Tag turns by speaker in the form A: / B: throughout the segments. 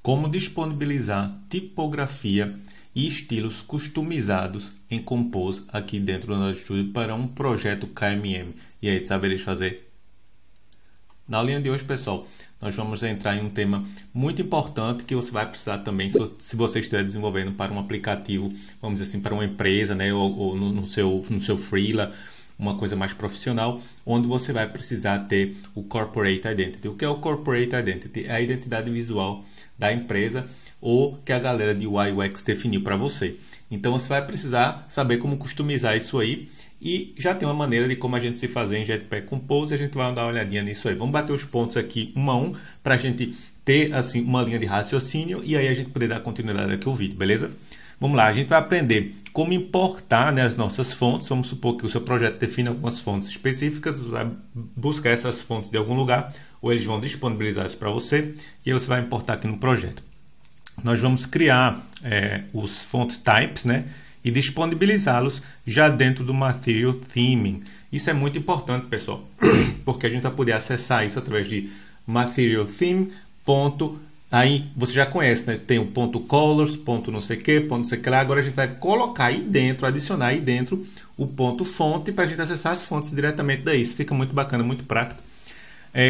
A: Como disponibilizar tipografia e estilos customizados em Compose aqui dentro do nosso estúdio para um projeto KMM. E aí, sabereis fazer? Na aulinha de hoje, pessoal, nós vamos entrar em um tema muito importante que você vai precisar também se você estiver desenvolvendo para um aplicativo, vamos dizer assim, para uma empresa, né, ou no seu freela, uma coisa mais profissional, onde você vai precisar ter o Corporate Identity. O que é o Corporate Identity? É a identidade visual da empresa ou que a galera de UI UX definiu para você. Então você vai precisar saber como customizar isso aí e já tem uma maneira de como a gente se fazer em Jetpack Compose e a gente vai dar uma olhadinha nisso aí. Vamos bater os pontos aqui um a um para a gente ter assim uma linha de raciocínio e aí a gente poder dar continuidade aqui ao vídeo, beleza? Vamos lá, a gente vai aprender como importar, né, as nossas fontes. Vamos supor que o seu projeto define algumas fontes específicas, você vai buscar essas fontes de algum lugar, ou eles vão disponibilizar isso para você, e aí você vai importar aqui no projeto. Nós vamos criar os font types, né, e disponibilizá-los já dentro do Material Theming. Isso é muito importante, pessoal, porque a gente vai poder acessar isso através de Material Theme. Aí você já conhece, né? Tem o ponto colors, ponto não sei o que, ponto não sei o que lá. Agora a gente vai colocar aí dentro, adicionar aí dentro o ponto fonte para a gente acessar as fontes diretamente daí. Isso fica muito bacana, muito prático.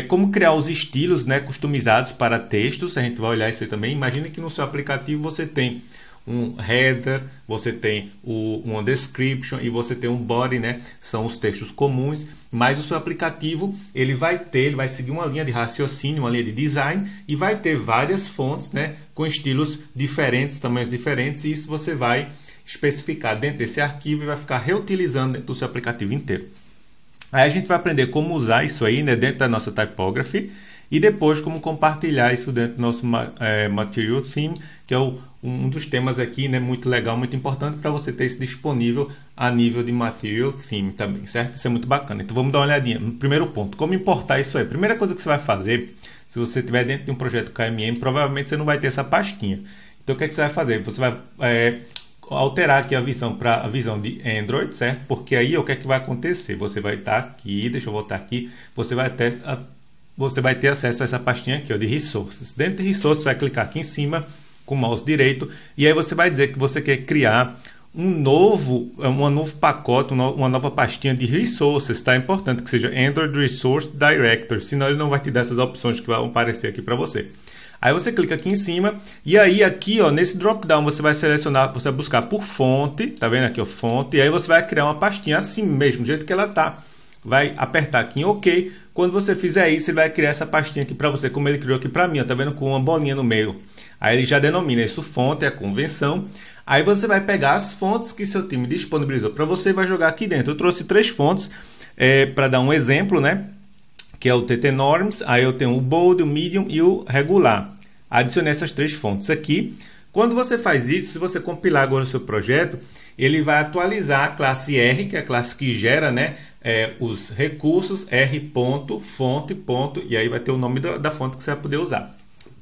A: Como criar os estilos, né, customizados para textos. A gente vai olhar isso aí também. Imagine que no seu aplicativo você tem um header, você tem uma description e você tem um body, né? São os textos comuns, mas o seu aplicativo ele vai seguir uma linha de raciocínio, uma linha de design e vai ter várias fontes, né? Com estilos diferentes, tamanhos diferentes, e isso você vai especificar dentro desse arquivo e vai ficar reutilizando dentro do seu aplicativo inteiro. Aí a gente vai aprender como usar isso aí, né, dentro da nossa typography e depois como compartilhar isso dentro do nosso Material Theme, que é um dos temas aqui, né, muito legal, muito importante para você ter isso disponível a nível de Material Theme também, certo? Isso é muito bacana. Então vamos dar uma olhadinha no primeiro ponto, como importar isso aí. Primeira coisa que você vai fazer, se você estiver dentro de um projeto KMM, provavelmente você não vai ter essa pastinha. Então o que é que você vai fazer? Você vai alterar aqui a visão para a visão de Android, certo? Porque aí o que é que vai acontecer? Você vai estar aqui, deixa eu voltar aqui, você vai ter acesso a essa pastinha aqui, ó, de Resources. Dentro de Resources, você vai clicar aqui em cima com o mouse direito e aí você vai dizer que você quer criar um novo pacote, uma nova pastinha de Resources, tá? É importante que seja Android Resource Directory, senão ele não vai te dar essas opções que vão aparecer aqui para você. Aí você clica aqui em cima e aí aqui, ó, nesse drop down você vai selecionar, você vai buscar por fonte, tá vendo aqui, ó, fonte, e aí você vai criar uma pastinha assim mesmo, do jeito que ela tá. Vai apertar aqui em OK. Quando você fizer isso, ele vai criar essa pastinha aqui para você, como ele criou aqui para mim, ó, tá vendo, com uma bolinha no meio. Aí ele já denomina isso fonte, é a convenção. Aí você vai pegar as fontes que seu time disponibilizou para você e vai jogar aqui dentro. Eu trouxe 3 fontes para dar um exemplo, né? Que é o TT Norms, aí eu tenho o Bold, o Medium e o Regular. Adicionei essas 3 fontes aqui. Quando você faz isso, se você compilar agora o seu projeto, ele vai atualizar a classe R, que é a classe que gera, né, os recursos, R.fonte, e aí vai ter o nome da fonte que você vai poder usar.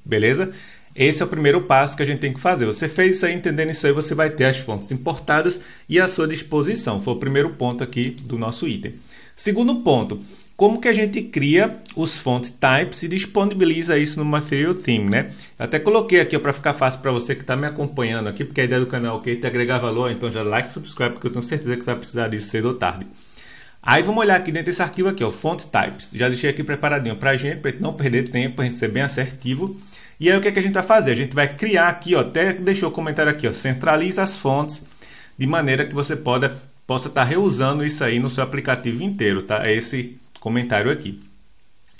A: Beleza? Esse é o primeiro passo que a gente tem que fazer. Você fez isso aí, entendendo isso aí, você vai ter as fontes importadas e à sua disposição. Foi o primeiro ponto aqui do nosso item. Segundo ponto, como que a gente cria os font types e disponibiliza isso no Material Theme, né? Eu até coloquei aqui para ficar fácil para você que está me acompanhando aqui, porque a ideia do canal é te agregar valor, então já like e subscribe, porque eu tenho certeza que você vai precisar disso cedo ou tarde. Aí vamos olhar aqui dentro desse arquivo aqui, ó, font types. Já deixei aqui preparadinho para a gente não perder tempo, para a gente ser bem assertivo. E aí o que é que a gente vai fazer? A gente vai criar aqui, ó, até deixou o comentário aqui, ó, centraliza as fontes de maneira que você possa estar reusando isso aí no seu aplicativo inteiro, tá? É esse comentário aqui.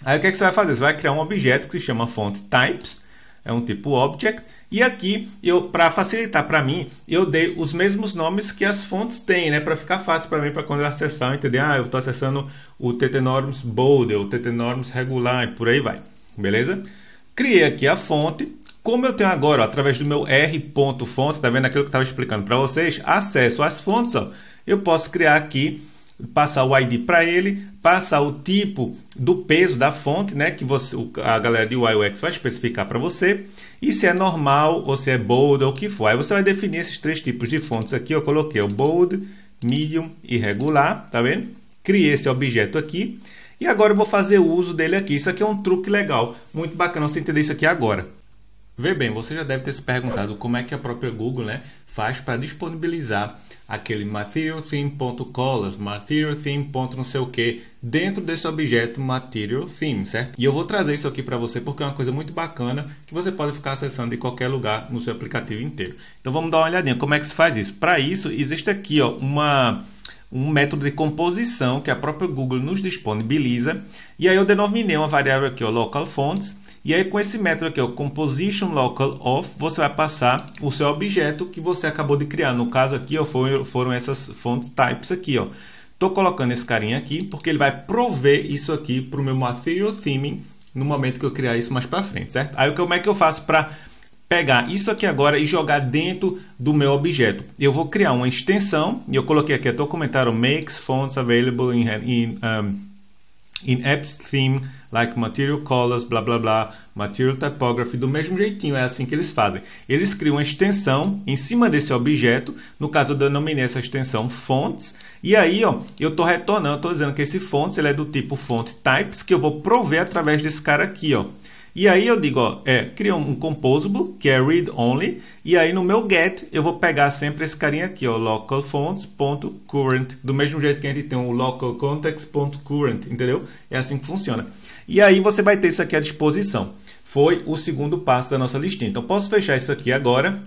A: Aí o que é que você vai fazer? Você vai criar um objeto que se chama font types, é um tipo object, e aqui para facilitar para mim, eu dei os mesmos nomes que as fontes têm, né, para ficar fácil para mim para quando eu acessar, eu entender, eu estou acessando o TT Norms Bold, o TT Norms Regular e por aí vai. Beleza? Criei aqui a fonte. Como eu tenho agora, ó, através do meu R.fonte, tá vendo aquilo que eu estava explicando para vocês, acesso às fontes, ó, eu posso criar aqui, passar o ID para ele, passar o tipo do peso da fonte, né, que a galera de UI UX vai especificar para você, e se é normal ou se é bold ou o que for. Aí você vai definir esses 3 tipos de fontes aqui. Eu coloquei o bold, medium e regular, tá vendo? Criei esse objeto aqui e agora eu vou fazer o uso dele aqui. Isso aqui é um truque legal, muito bacana você entender isso aqui agora. Vê bem, você já deve ter se perguntado como é que a própria Google, né, faz para disponibilizar aquele materialTheme.colors, materialTheme. Não sei o que, dentro desse objeto materialTheme, certo? E eu vou trazer isso aqui para você porque é uma coisa muito bacana que você pode ficar acessando em qualquer lugar no seu aplicativo inteiro. Então vamos dar uma olhadinha como é que se faz isso. Para isso existe aqui, ó, um método de composição que a própria Google nos disponibiliza. E aí eu denominei uma variável aqui, ó, local fonts. E aí com esse método aqui, ó, composition local of, você vai passar o seu objeto que você acabou de criar. No caso aqui, ó, foram essas font types aqui, ó. Tô colocando esse carinha aqui porque ele vai prover isso aqui para o meu material theming no momento que eu criar isso mais para frente, certo? Aí como é que eu faço para pegar isso aqui agora e jogar dentro do meu objeto? Eu vou criar uma extensão e eu coloquei aqui até o comentário makes fonts available in apps theme like material colors, blá blá blá, material typography, do mesmo jeitinho, é assim que eles fazem. Eles criam uma extensão em cima desse objeto, no caso eu denominei essa extensão fonts, e aí ó, eu estou retornando, estou dizendo que esse fonts ele é do tipo font types, que eu vou prover através desse cara aqui, ó. E aí eu digo, ó, cria um composable, que é read only, e aí no meu get eu vou pegar sempre esse carinha aqui, ó, localfonts.current, do mesmo jeito que a gente tem o localcontext.current, entendeu? É assim que funciona. E aí você vai ter isso aqui à disposição. Foi o segundo passo da nossa listinha. Então posso fechar isso aqui agora.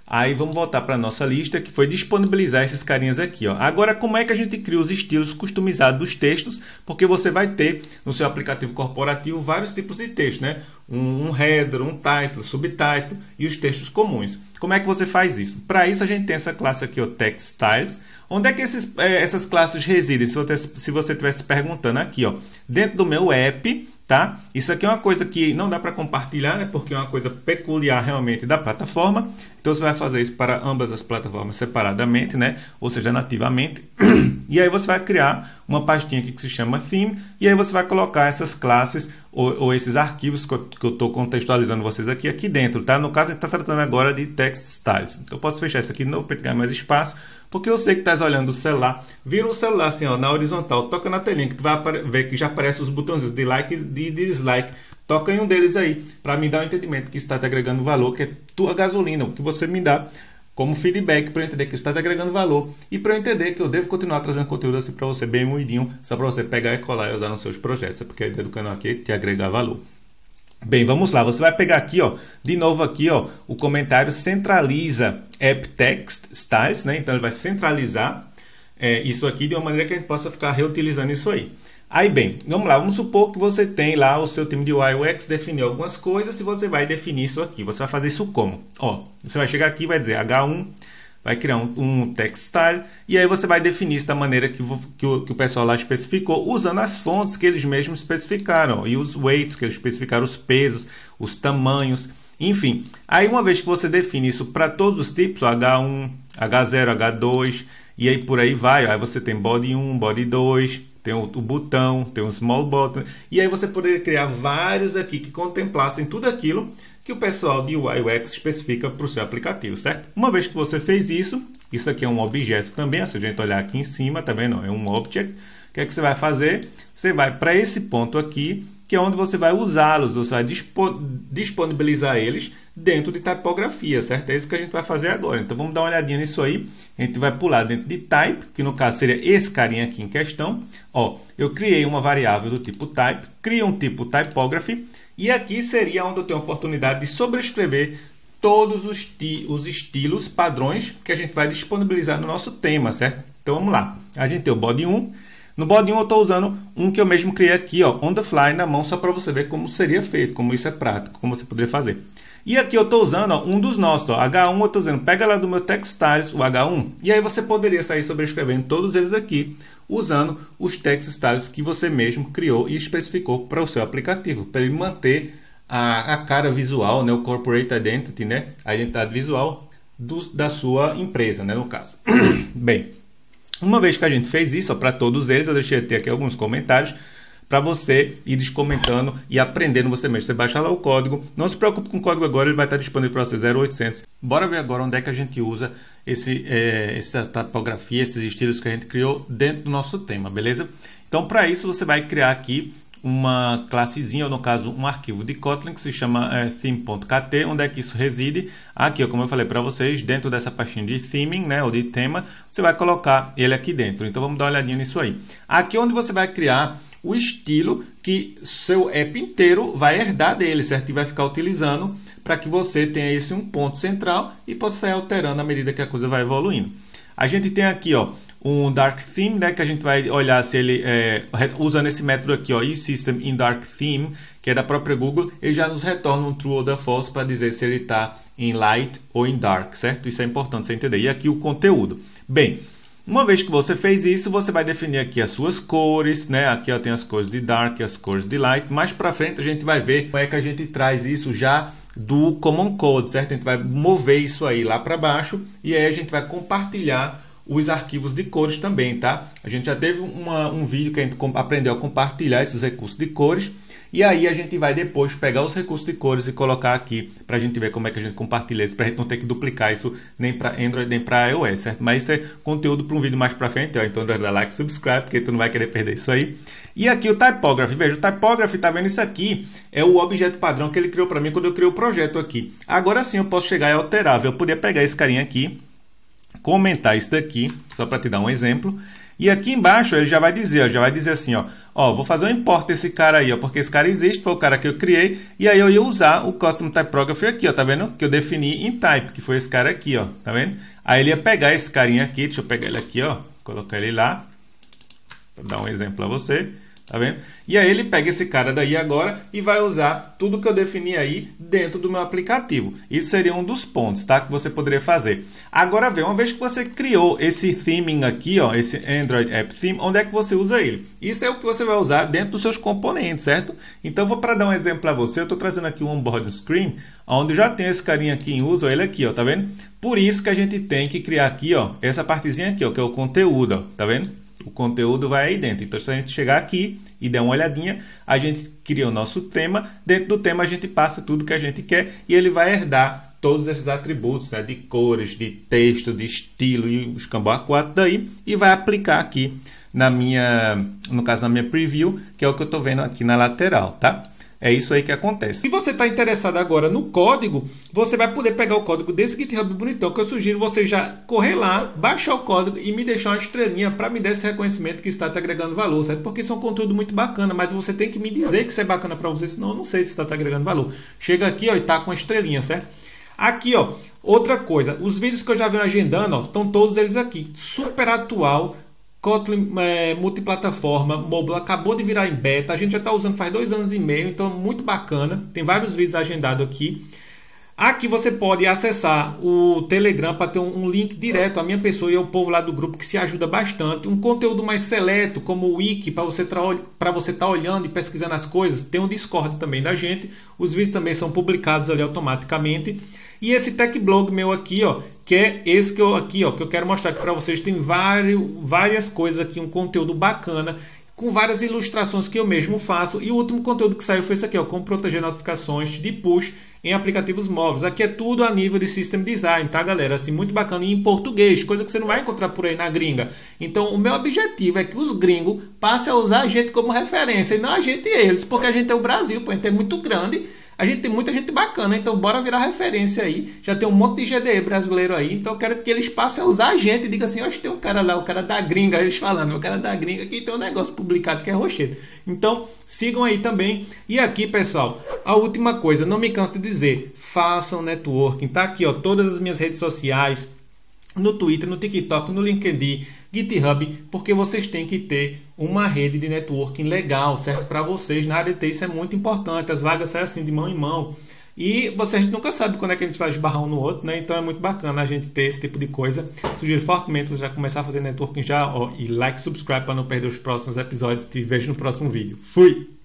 A: Aí vamos voltar para a nossa lista, que foi disponibilizar esses carinhas aqui, ó. Agora, como é que a gente cria os estilos customizados dos textos? Porque você vai ter no seu aplicativo corporativo vários tipos de texto, né? Um header, um title, subtitle e os textos comuns. Como é que você faz isso? Para isso, a gente tem essa classe aqui, o Text Styles. Onde é que essas classes residem? Se você estivesse perguntando aqui, ó, dentro do meu app, tá? Isso aqui é uma coisa que não dá para compartilhar, né? Porque é uma coisa peculiar realmente da plataforma. Então você vai fazer isso para ambas as plataformas separadamente, né? Ou seja, nativamente. E aí você vai criar uma pastinha aqui que se chama theme. E aí você vai colocar essas classes ou esses arquivos que eu estou contextualizando vocês aqui dentro, tá? No caso, a gente está tratando agora de text styles. Então eu posso fechar isso aqui de novo para ganhar mais espaço. Porque eu sei que estás olhando o celular, vira o celular assim, ó, na horizontal, toca na telinha que tu vai ver que já aparecem os botões de like e de dislike. Toca em um deles aí, para me dar um entendimento que está te agregando valor, que é tua gasolina, o que você me dá como feedback para eu entender que está te agregando valor e para eu entender que eu devo continuar trazendo conteúdo assim para você bem moidinho, só para você pegar e colar e usar nos seus projetos, porque a ideia do canal aqui é te agregar valor. Bem, vamos lá. Você vai pegar aqui, ó, de novo aqui, ó, o comentário centraliza app text styles, né? Então ele vai centralizar isso aqui de uma maneira que a gente possa ficar reutilizando isso aí. Aí, bem, vamos lá. Vamos supor que você tem lá o seu time de UI UX, definiu algumas coisas e você vai definir isso aqui. Você vai fazer isso como? Ó, você vai chegar aqui e vai dizer H1, vai criar um text style e aí você vai definir isso da maneira que o pessoal lá especificou, usando as fontes que eles mesmos especificaram, ó, e os weights que eles especificaram, os pesos, os tamanhos, enfim. Aí uma vez que você define isso para todos os tipos, ó, H1, H0, H2 e aí por aí vai, ó, aí você tem body 1, body 2, tem o botão, tem o small button, e aí você poderia criar vários aqui que contemplassem tudo aquilo que o pessoal de UI UX especifica para o seu aplicativo, certo? Uma vez que você fez isso, isso aqui é um objeto também, se a gente olhar aqui em cima, tá vendo? É um object. O que é que você vai fazer? Você vai para esse ponto aqui, que é onde você vai usá-los, você vai disponibilizar eles dentro de tipografia, certo? É isso que a gente vai fazer agora. Então vamos dar uma olhadinha nisso aí. A gente vai pular dentro de type, que no caso seria esse carinha aqui em questão. Ó, eu criei uma variável do tipo type, crio um tipo typography, e aqui seria onde eu tenho a oportunidade de sobrescrever todos os estilos padrões que a gente vai disponibilizar no nosso tema, certo? Então vamos lá. A gente tem o body 1. No body 1 eu estou usando um que eu mesmo criei aqui, ó, on the fly, na mão, só para você ver como seria feito, como isso é prático, como você poderia fazer. E aqui eu estou usando, ó, um dos nossos, ó, H1, eu estou dizendo, pega lá do meu text styles, o H1, e aí você poderia sair sobrescrevendo todos eles aqui, usando os text styles que você mesmo criou e especificou para o seu aplicativo, para ele manter a cara visual, né, o corporate identity, né, a identidade visual da sua empresa, né, no caso. Bem, uma vez que a gente fez isso para todos eles, eu deixei ter aqui alguns comentários para você ir descomentando e aprendendo você mesmo. Você baixa lá o código, não se preocupe com o código agora, ele vai estar disponível para você, 0800. Bora ver agora onde é que a gente usa essa tipografia, esses estilos que a gente criou dentro do nosso tema, beleza? Então, para isso, você vai criar aqui uma classezinha, ou no caso um arquivo de Kotlin que se chama theme.kt. Onde é que isso reside? Aqui, ó, como eu falei para vocês, dentro dessa pastinha de theming, né, ou de tema, você vai colocar ele aqui dentro. Então vamos dar uma olhadinha nisso aí. Aqui é onde você vai criar o estilo que seu app inteiro vai herdar dele, certo? E vai ficar utilizando para que você tenha esse um ponto central e possa sair alterando à medida que a coisa vai evoluindo. A gente tem aqui, ó, um dark theme, né, que a gente vai olhar se ele usando esse método aqui, ó, system in dark theme, que é da própria Google, ele já nos retorna um true ou da false para dizer se ele está em light ou em dark, certo? Isso é importante você entender. E aqui o conteúdo. Bem, uma vez que você fez isso, você vai definir aqui as suas cores, né? Aqui ó, tem as cores de dark e as cores de light. Mais para frente a gente vai ver como é que a gente traz isso já do Common Code, certo? A gente vai mover isso aí lá para baixo e aí a gente vai compartilhar os arquivos de cores também, tá? A gente já teve um vídeo que a gente aprendeu a compartilhar esses recursos de cores e aí a gente vai depois pegar os recursos de cores e colocar aqui para a gente ver como é que a gente compartilha isso, para a gente não ter que duplicar isso nem para Android nem para iOS, certo? Mas isso é conteúdo para um vídeo mais para frente, ó. Então dá like, subscribe, porque tu não vai querer perder isso aí. E aqui o Typography, veja, o Typography, tá vendo isso aqui? É o objeto padrão que ele criou para mim quando eu criei o projeto aqui. Agora sim eu posso chegar e alterar, eu poderia pegar esse carinha aqui, comentar isso daqui, só para te dar um exemplo. E aqui embaixo ele já vai dizer, assim, ó, vou fazer um import desse cara aí, ó, porque esse cara existe, foi o cara que eu criei, e aí eu ia usar o Custom Typography aqui, ó, tá vendo? Que eu defini em type, que foi esse cara aqui, ó, tá vendo? Aí ele ia pegar esse carinha aqui, deixa eu pegar ele aqui, ó, colocar ele lá, para dar um exemplo a você. Tá vendo? E aí ele pega esse cara daí agora e vai usar tudo que eu defini aí dentro do meu aplicativo. Isso seria um dos pontos, tá? Que você poderia fazer. Agora vê, uma vez que você criou esse theming aqui, ó, esse Android App Theme, onde é que você usa ele? Isso é o que você vai usar dentro dos seus componentes, certo? Então vou para dar um exemplo para você, eu estou trazendo aqui um onboarding screen, onde já tem esse carinha aqui em uso, ele aqui, ó, tá vendo? Por isso que a gente tem que criar aqui, ó, essa partezinha aqui, ó, que é o conteúdo, ó, tá vendo? O conteúdo vai aí dentro. Então, se a gente chegar aqui e der uma olhadinha, a gente cria o nosso tema. Dentro do tema, a gente passa tudo que a gente quer e ele vai herdar todos esses atributos, né, de cores, de texto, de estilo e os cambau a 4 daí e vai aplicar aqui no caso, na minha preview, que é o que eu estou vendo aqui na lateral, tá? É isso aí que acontece. Se você está interessado agora no código, você vai poder pegar o código desse GitHub bonitão, que eu sugiro você já correr lá, baixar o código e me deixar uma estrelinha para me dar esse reconhecimento que está te agregando valor, certo? Porque isso é um conteúdo muito bacana, mas você tem que me dizer que isso é bacana para você, senão eu não sei se está te agregando valor. Chega aqui, ó, e tá com a estrelinha, certo? Aqui, ó, outra coisa, os vídeos que eu já venho agendando, ó, estão todos eles aqui, super atual. Kotlin multiplataforma, mobile, acabou de virar em beta, a gente já está usando faz 2 anos e meio, então muito bacana, tem vários vídeos agendados aqui. Aqui você pode acessar o Telegram para ter um link direto à minha pessoa e ao povo lá do grupo que se ajuda bastante. Um conteúdo mais seleto, como o Wiki, para você estar olhando e pesquisando as coisas. Tem um Discord também da gente. Os vídeos também são publicados ali automaticamente. E esse tech blog meu aqui, ó, que é esse que eu quero mostrar aqui para vocês. Tem várias coisas aqui, um conteúdo bacana, com várias ilustrações que eu mesmo faço. E o último conteúdo que saiu foi esse aqui, ó, como proteger notificações de push em aplicativos móveis. Aqui é tudo a nível de System Design, tá, galera? Assim, muito bacana e em português, coisa que você não vai encontrar por aí na gringa. Então, o meu objetivo é que os gringos passem a usar a gente como referência e não a gente e eles, porque a gente é o Brasil, pô, a gente é muito grande. A gente tem muita gente bacana, então bora virar referência aí. Já tem um monte de GDE brasileiro aí, então eu quero que eles passem a usar a gente e digam assim, ó, tem um cara lá, o cara da gringa, eles falando, o cara da gringa aqui tem um negócio publicado que é rochedo. Então, sigam aí também. E aqui, pessoal, a última coisa, não me canso de dizer, façam networking. Tá aqui, ó, todas as minhas redes sociais, no Twitter, no TikTok, no LinkedIn, GitHub, porque vocês têm que ter uma rede de networking legal, certo? Para vocês, na área de TI, isso é muito importante. As vagas saem assim de mão em mão. E vocês nunca sabem quando é que a gente vai esbarrar um no outro, né? Então é muito bacana a gente ter esse tipo de coisa. Sugiro fortemente você já começar a fazer networking já, ó, e like, subscribe para não perder os próximos episódios. Te vejo no próximo vídeo. Fui!